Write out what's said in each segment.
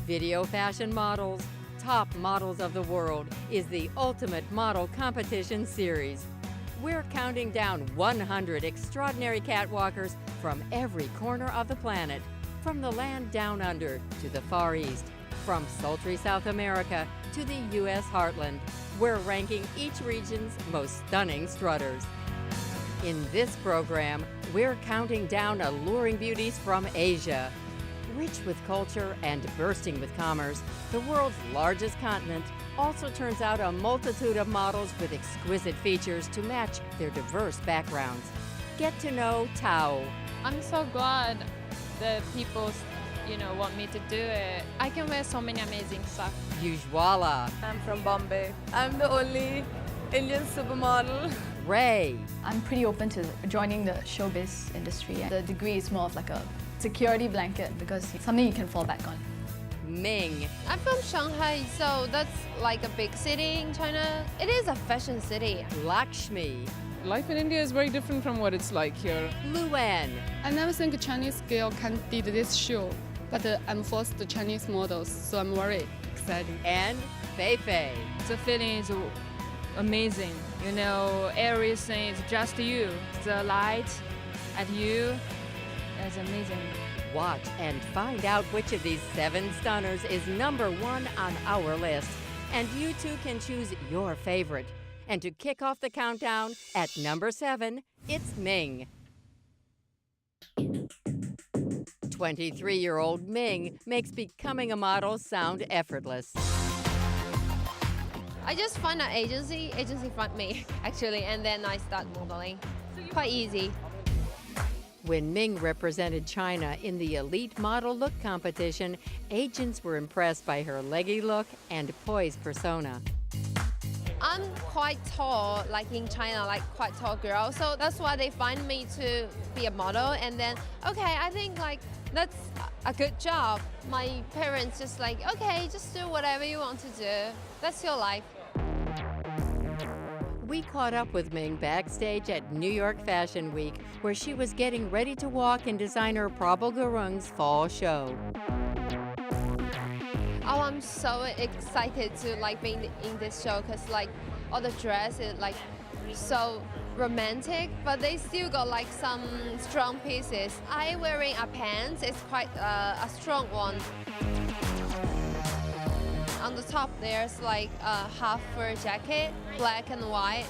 Video Fashion Models, Top Models of the World is the ultimate model competition series. We're counting down 100 extraordinary catwalkers from every corner of the planet, from the land down under to the Far East, from sultry South America to the U.S. heartland. We're ranking each region's most stunning strutters. In this program, we're counting down alluring beauties from Asia. Rich with culture and bursting with commerce, the world's largest continent also turns out a multitude of models with exquisite features to match their diverse backgrounds. Get to know Tao. I'm so glad that people, want me to do it. I can wear so many amazing stuff. Ujjwala. I'm from Bombay. I'm the only Indian supermodel. Ray. I'm pretty open to joining the showbiz industry. The degree is more of like a security blanket because it's something you can fall back on. Ming. I'm from Shanghai, so that's like a big city in China. It is a fashion city. Lakshmi. Life in India is very different from what it's like here. Wen. I never think a Chinese girl can do this show, but I'm forced the Chinese models, so I'm very excited. And Feifei. The feeling is amazing. Everything is just you. The light at you is amazing. Watch and find out which of these 7 stunners is #1 on our list. And you too can choose your favorite. And to kick off the countdown, at number 7, it's Ming. 23-year-old Ming makes becoming a model sound effortless. I just find an agency find me, actually, and then I start modeling. Quite easy. When Ming represented China in the elite model look competition, agents were impressed by her leggy look and poised persona. I'm quite tall, like in China, like quite tall girl, so that's why they find me to be a model. And then, okay, I think like that's a good job. My parents just like, okay, just do whatever you want to do. That's your life. We caught up with Ming backstage at New York Fashion Week, where she was getting ready to walk in designer Prabal Gurung's fall show. Oh, I'm so excited to like be in this show because like all the dress is like so romantic, but they still got like some strong pieces. I wearing a pants, it's quite a strong one. On the top there's like a half fur jacket, black and white.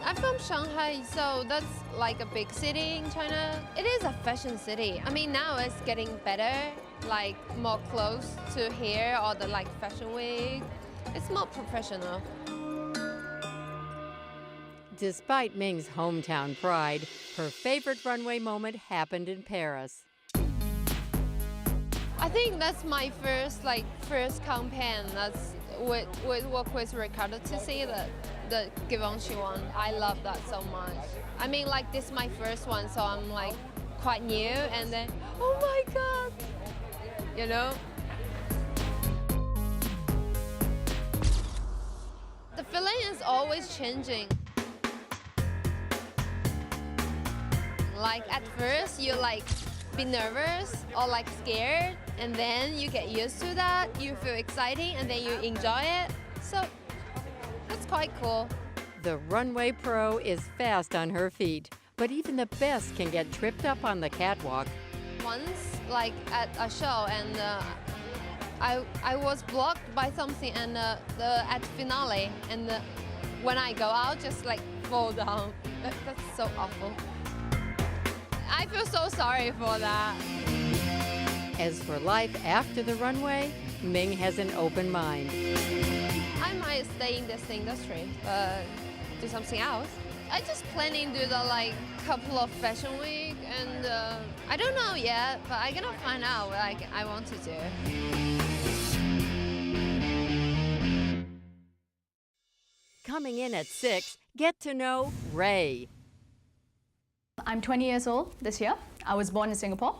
I'm from Shanghai, so that's like a big city in China. It is a fashion city. I mean, now it's getting better, like more close to here or the like fashion week. It's more professional. Despite Ming's hometown pride, her favorite runway moment happened in Paris. I think that's my first campaign. That's with work with Ricardo to see the Givenchy one. I love that so much. I mean, like this is my first one, so I'm like quite new, and then oh my god, The feeling is always changing. Like at first you like be nervous or like scared, and then you get used to that, you feel exciting, and then you enjoy it. So that's quite cool. The runway pro is fast on her feet, but even the best can get tripped up on the catwalk. Once, like at a show, and I was blocked by something, and at finale, and when I go out, just like fall down. That's so awful. I feel so sorry for that. As for life after the runway, Ming has an open mind. I might stay in this industry, but do something else. I just planning to do the like couple of fashion week, and I don't know yet, but I'm gonna find out what I want to do. Coming in at 6, get to know Ray. I'm 20 years old this year. I was born in Singapore.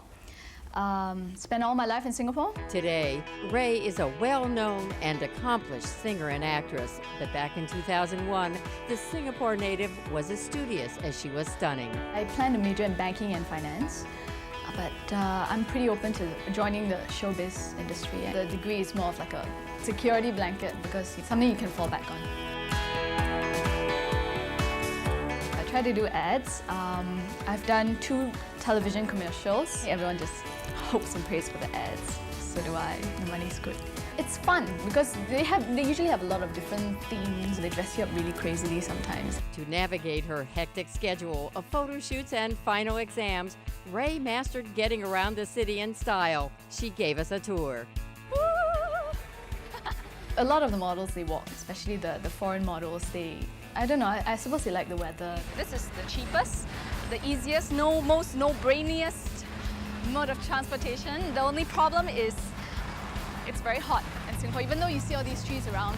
Spent all my life in Singapore. Today, Ray is a well-known and accomplished singer and actress, but back in 2001, the Singapore native was as studious as she was stunning. I planned to major in banking and finance, but I'm pretty open to joining the showbiz industry. The degree is more of like a security blanket because it's something you can fall back on. I try to do ads. I've done 2 television commercials. Everyone just hopes and prays for the ads. So do I. The money's good. It's fun because they usually have a lot of different themes. They dress you up really crazily sometimes. To navigate her hectic schedule of photo shoots and final exams, Ray mastered getting around the city in style. She gave us a tour. A lot of the models, they walk, especially the foreign models, I don't know, I suppose they like the weather. This is the cheapest, the easiest, most no-brainiest mode of transportation. The only problem is it's very hot in Singapore. Even though you see all these trees around,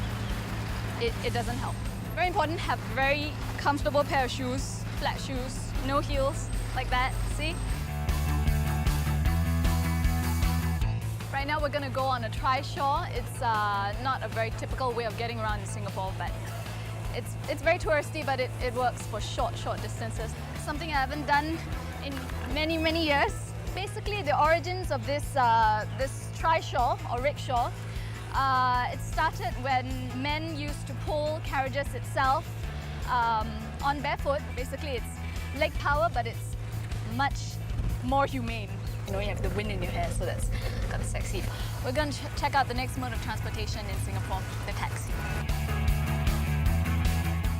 it doesn't help. Very important, have very comfortable pair of shoes, flat shoes, no heels, like that, see? Right now we're going to go on a trishaw. It's not a very typical way of getting around in Singapore, but it's very touristy, but it works for short distances. Something I haven't done in many years. Basically, the origins of this trishaw or rickshaw, it started when men used to pull carriages itself on barefoot. Basically, it's leg power, but it's much more humane. You know, you have the wind in your hair, so that's kind of sexy. We're going to check out the next mode of transportation in Singapore, the taxi.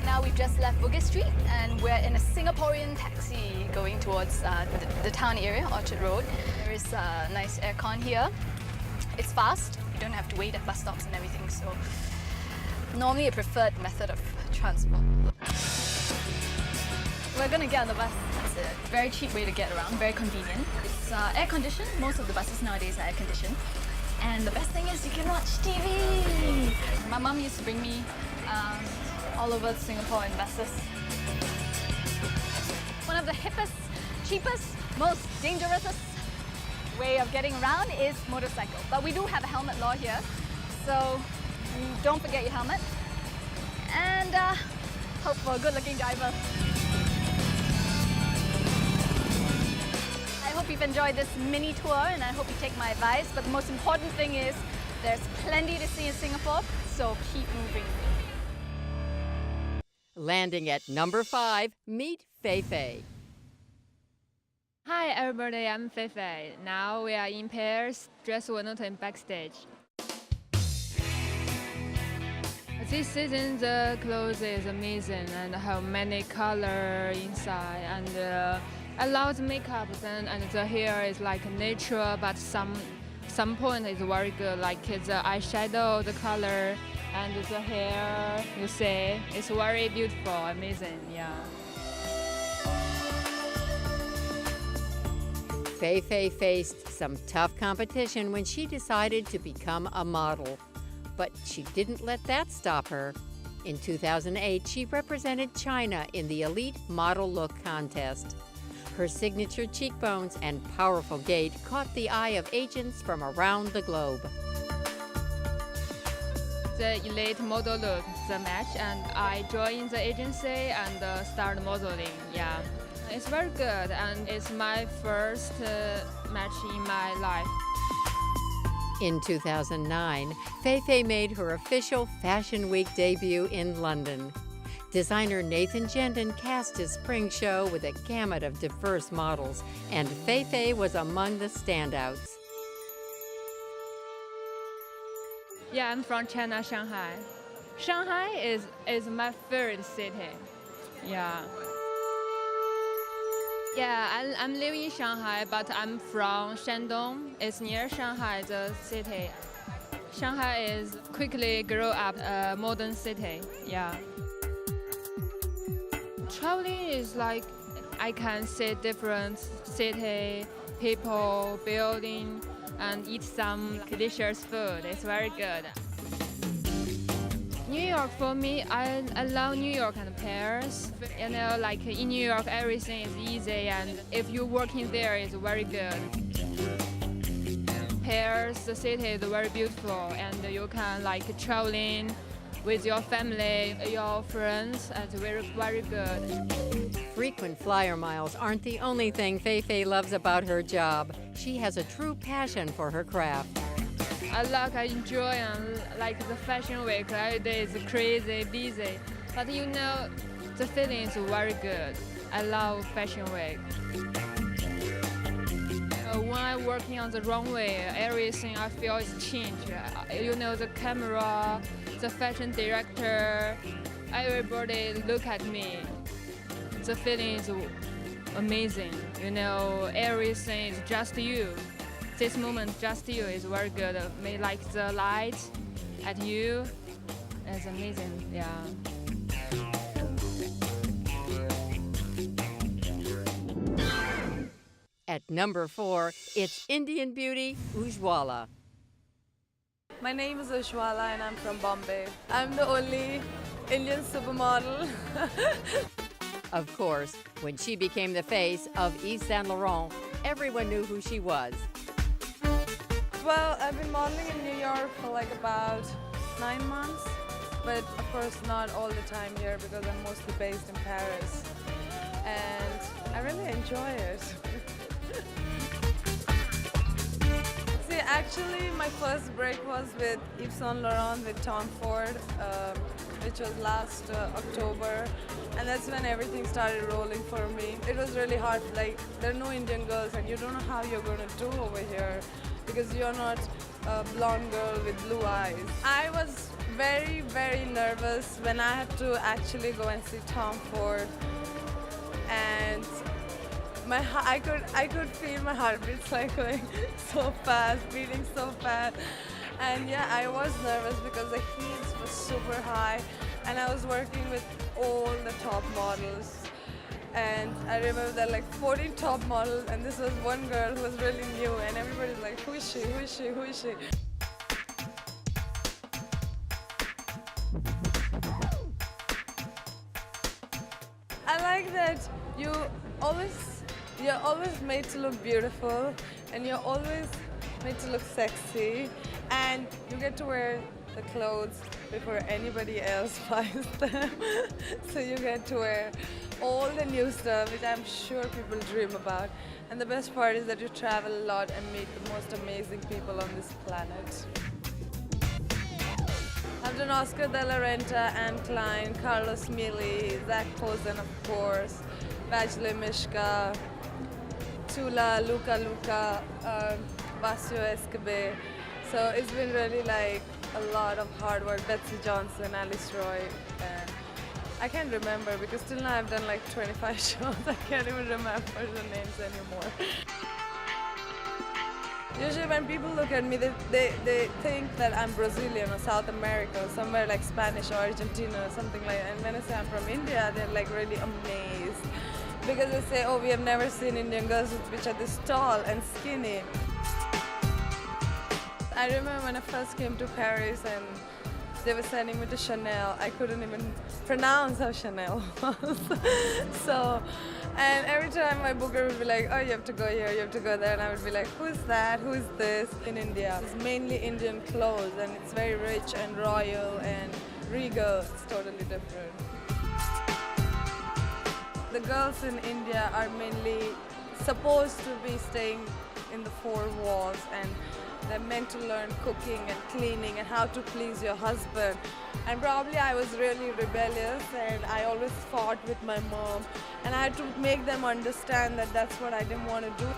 Now we've just left Bugis Street and we're in a Singaporean taxi going towards the town area, Orchard Road. There is a nice aircon here. It's fast. You don't have to wait at bus stops and everything, so normally a preferred method of transport. We're going to get on the bus. It's a very cheap way to get around, very convenient. It's air-conditioned. Most of the buses nowadays are air-conditioned. And the best thing is you can watch TV. My mum used to bring me all over Singapore in buses. One of the hippest, cheapest, most dangerous way of getting around is motorcycle. But we do have a helmet law here, so don't forget your helmet. And hope for a good-looking driver. I hope you've enjoyed this mini tour and I hope you take my advice. But the most important thing is there's plenty to see in Singapore, so keep moving. Landing at number 5, meet Feifei. Hi everybody, I'm Feifei. Now we are in Paris, dress Wellington backstage. This season the clothes is amazing and have many color inside and I love the makeup and the hair is like natural but some point is very good, like the eyeshadow, the color and the hair, you see, it's very beautiful, amazing, yeah. Feifei faced some tough competition when she decided to become a model. But she didn't let that stop her. In 2008, she represented China in the Elite Model Look contest. Her signature cheekbones and powerful gait caught the eye of agents from around the globe. The Elite Model Look, the match, and I joined the agency and started modeling, yeah. It's very good and it's my first match in my life. In 2009, Feifei made her official Fashion Week debut in London. Designer Nathan Gendon cast his spring show with a gamut of diverse models, and Feifei was among the standouts. Yeah, I'm from China, Shanghai. Shanghai is my favorite city. Yeah. Yeah, I'm living in Shanghai, but I'm from Shandong. It's near Shanghai, the city. Shanghai is quickly grow up a modern city. Yeah. Traveling is like I can see different city, people, building, and eat some delicious food. It's very good. New York for me, I love New York and Paris. You know, like in New York, everything is easy, and if you're working there, it's very good. Paris, the city is very beautiful, and you can like traveling with your family, your friends. It's very, very good. Frequent flyer miles aren't the only thing Feifei loves about her job. She has a true passion for her craft. I enjoy and like the fashion week. Every day is crazy, busy, but you know, the feeling is very good. I love fashion week. When I'm working on the runway, everything I feel is changed. You know, the camera, the fashion director, everybody look at me. The feeling is amazing. You know, everything is just you. This moment, just you, is very good. May like the light at you. It's amazing, yeah. At number 4, it's Indian beauty Ujjwala. My name is Ashwalla and I'm from Bombay. I'm the only Indian supermodel. Of course, when she became the face of Yves Saint Laurent, everyone knew who she was. Well, I've been modeling in New York for like about 9 months, but of course not all the time here because I'm mostly based in Paris. And I really enjoy it. See, actually my first break was with Yves Saint Laurent with Tom Ford, which was last October, and that's when everything started rolling for me. It was really hard, like there are no Indian girls and you don't know how you're going to do over here because you're not a blonde girl with blue eyes. I was very, very nervous when I had to actually go and see Tom Ford, and I could feel my heartbeats like going so fast, beating so fast. And yeah, I was nervous because the heat was super high and I was working with all the top models. And I remember there were like 14 top models and this was one girl who was really new and everybody's like, who is she, who is she, who is she? I like that you're always made to look beautiful and you're always made to look sexy and you get to wear the clothes before anybody else buys them. So you get to wear all the new stuff, which I'm sure people dream about. And the best part is that you travel a lot and meet the most amazing people on this planet. I've done Oscar de la Renta, Anne Klein, Carlos Mili, Zach Posen, of course, Vajle Mishka, Tula, Luca, Vasio Escabe. So it's been really like a lot of hard work. Betsy Johnson, Alice Roy, and I can't remember because till now I've done like 25 shows. I can't even remember the names anymore. Usually when people look at me, they think that I'm Brazilian or South America or somewhere like Spanish or Argentina or something like that. And when I say I'm from India, they're like really amazed. Because they say, oh, we have never seen Indian girls which are this tall and skinny. I remember when I first came to Paris and they were sending me to Chanel. I couldn't even pronounce how Chanel was. So, and every time my booker would be like, oh, you have to go here, you have to go there. And I would be like, who's that, who is this? In India, it's mainly Indian clothes and it's very rich and royal and regal. It's totally different. The girls in India are mainly supposed to be staying in the four walls and they're meant to learn cooking and cleaning and how to please your husband. And probably I was really rebellious and I always fought with my mom and I had to make them understand that that's what I didn't want to do.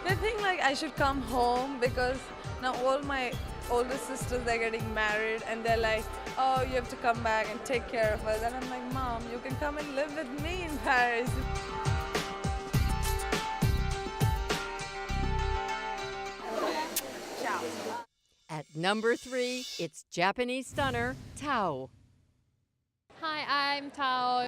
They think like I should come home because now all my older sisters, they're getting married and they're like, oh, you have to come back and take care of us. And I'm like, Mom, you can come and live with me in Paris. At number 3, it's Japanese stunner Tao. Hi, I'm Tao.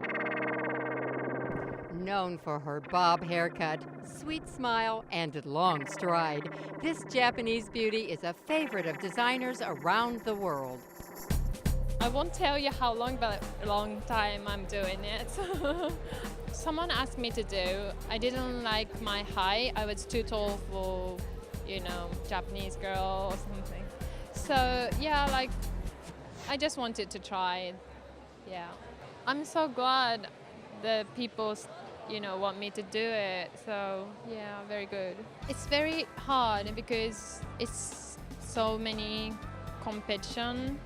Known for her bob haircut, sweet smile, and long stride, this Japanese beauty is a favorite of designers around the world. I won't tell you how long, but a long time I'm doing it. Someone asked me to do. I didn't like my height. I was too tall Japanese girl or something. So yeah, like I just wanted to try. Yeah, I'm so glad the people, want me to do it. So yeah, very good. It's very hard because it's so many competition,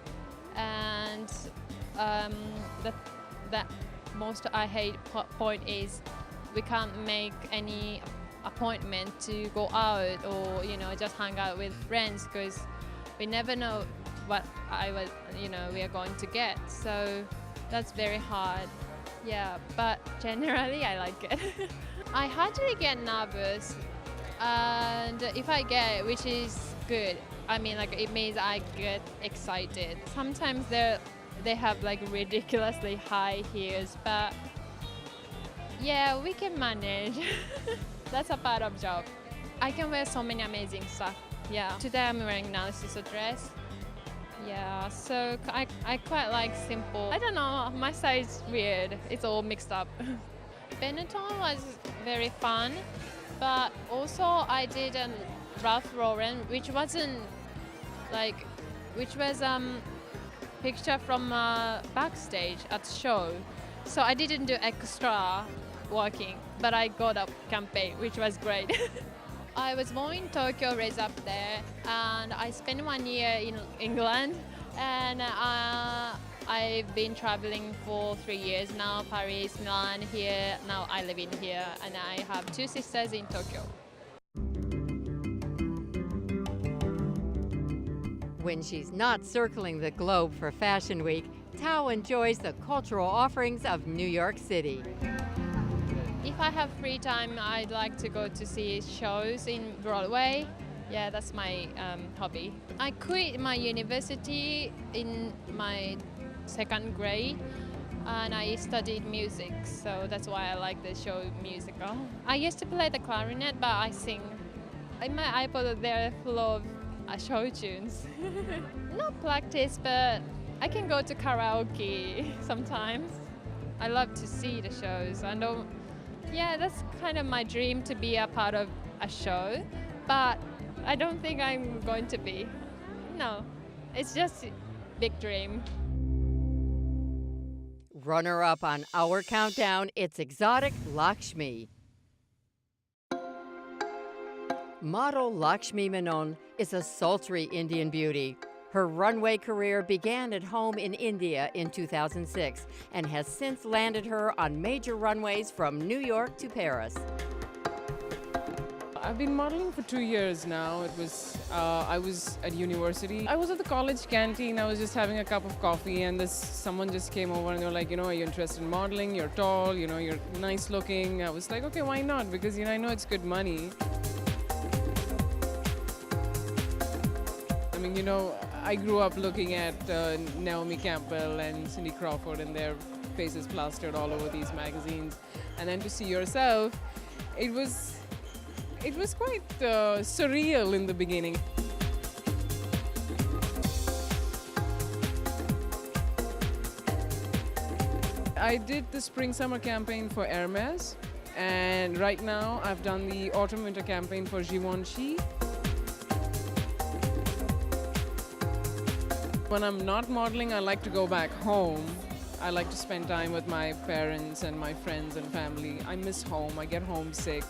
and the most I hate point is we can't make any appointment to go out or just hang out with friends because we never know what we are going to get. So that's very hard. Yeah, but generally I like it. I hardly get nervous, and if I get, which is good, I mean, like, it means I get excited. Sometimes they have like ridiculously high heels, but yeah, we can manage. That's a part of job. I can wear so many amazing stuff. Yeah, today I'm wearing Narciso dress. Yeah, so I quite like simple. I don't know, my style is weird. It's all mixed up. Benetton was very fun, but also I did Ralph Lauren, which was picture from backstage at the show. So I didn't do extra working, but I got a campaign, which was great. I was born in Tokyo, raised up there, and I spent 1 year in England, and I've been traveling for 3 years now, Paris, Milan, here. Now I live in here, and I have 2 sisters in Tokyo. When she's not circling the globe for Fashion Week, Tao enjoys the cultural offerings of New York City. If I have free time, I'd like to go to see shows in Broadway. Yeah, that's my hobby. I quit my university in my 2nd grade, and I studied music, so that's why I like the show musical. I used to play the clarinet, but I sing. In my iPod, they're full of show tunes. Not practice, but I can go to karaoke sometimes. I love to see the shows. Yeah, that's kind of my dream, to be a part of a show, but I don't think I'm going to be. No, it's just a big dream. Runner-up on our countdown, it's exotic Lakshmi. Model Lakshmi Menon is a sultry Indian beauty. Her runway career began at home in India in 2006 and has since landed her on major runways from New York to Paris. I've been modeling for 2 years now. I was at university. I was at the college canteen. I was just having a cup of coffee, and someone just came over and they were like, are you interested in modeling? You're tall, you're nice looking. I was like, okay, why not? Because I know it's good money. I mean, I grew up looking at Naomi Campbell and Cindy Crawford and their faces plastered all over these magazines, and then to see yourself, it was quite surreal in the beginning. I did the spring-summer campaign for Hermes, and right now I've done the autumn-winter campaign for Givenchy. When I'm not modeling, I like to go back home. I like to spend time with my parents and my friends and family. I miss home. I get homesick.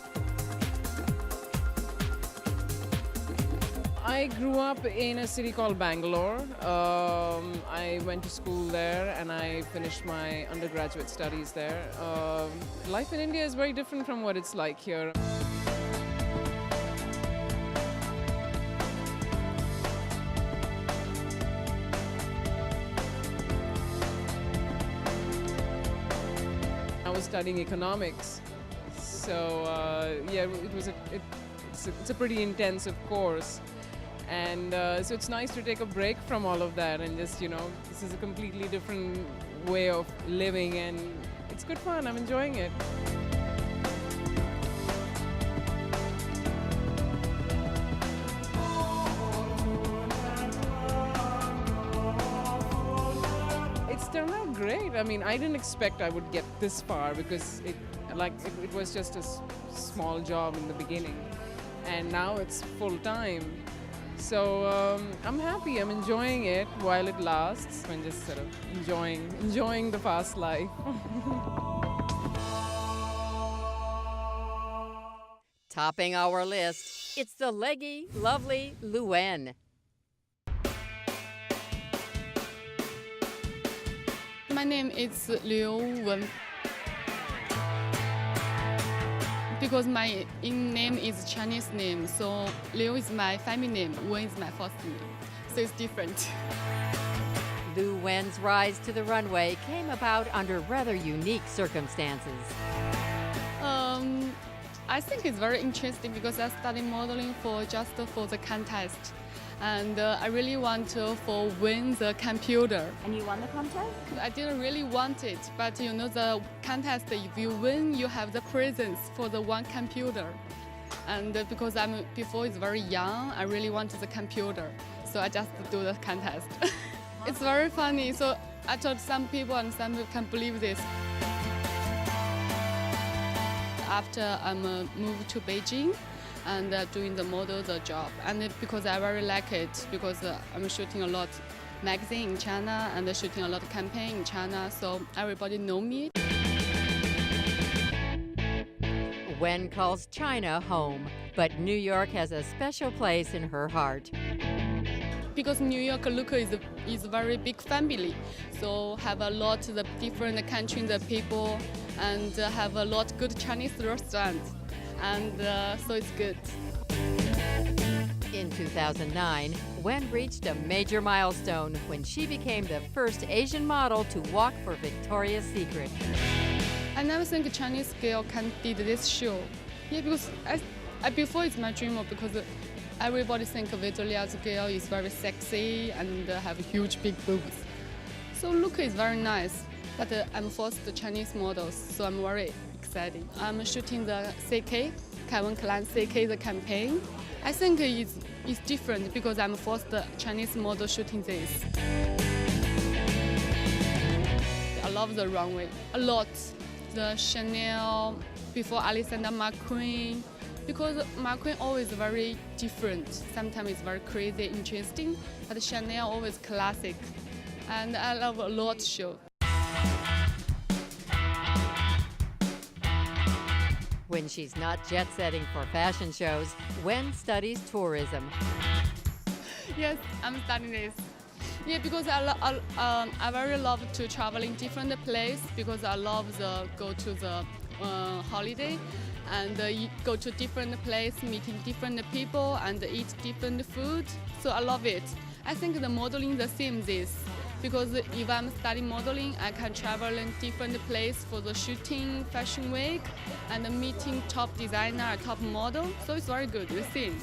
I grew up in a city called Bangalore. I went to school there and I finished my undergraduate studies there. Life in India is very different from what it's like here. I was studying economics, so yeah, it's a pretty intensive course, and so it's nice to take a break from all of that and just this is a completely different way of living, and it's good fun. I'm enjoying it. Turned out great. I mean, I didn't expect I would get this far because it was just a small job in the beginning, and now it's full time. So I'm happy. I'm enjoying it while it lasts. I'm just sort of enjoying the fast life. Topping our list, it's the leggy, lovely Wen. My name is Wen. Because my name is Chinese name, so Liu is my family name, Wen is my first name, so it's different. Wen's rise to the runway came about under rather unique circumstances. I think it's very interesting because I studied modeling for the contest. And I really want to win the computer. And you won the contest? I didn't really want it, but you know the contest, if you win, you have the presents for the one computer. And because before it's very young, I really wanted the computer, so I just do the contest. It's very funny, so I told some people and some people can't believe this. After I moved to Beijing, and doing the job. And because I very like it, because I'm shooting a lot magazine in China and shooting a lot of campaign in China, so everybody know me. Wen calls China home, but New York has a special place in her heart. Because New York local is a very big family, so have a lot of different countries, the people, and have a lot good Chinese restaurants. And so it's good. In 2009, Wen reached a major milestone when she became the first Asian model to walk for Victoria's Secret. I never think a Chinese girl can do this show. Yeah, because before it's my dream, because everybody think Victoria's girl is very sexy and have huge big boobs. So look is very nice, but I'm first Chinese models, so I'm very exciting. I'm shooting the CK, Calvin Klein CK, the campaign. I think it's different because I'm first Chinese model shooting this. I love the runway a lot. The Chanel, before Alexander McQueen, because McQueen always very different. Sometimes it's very crazy, interesting, but Chanel always classic. And I love a lot show. When she's not jet-setting for fashion shows, Wen studies tourism. Yes, I'm studying this. Yeah, because I very love to travel in different places because I love go to the holiday and go to different places, meeting different people and eat different food. So I love it. I think the modeling the same this. Because if I'm studying modeling, I can travel in different places for the shooting, fashion week, and meeting top designer, top model. So it's very good, the same.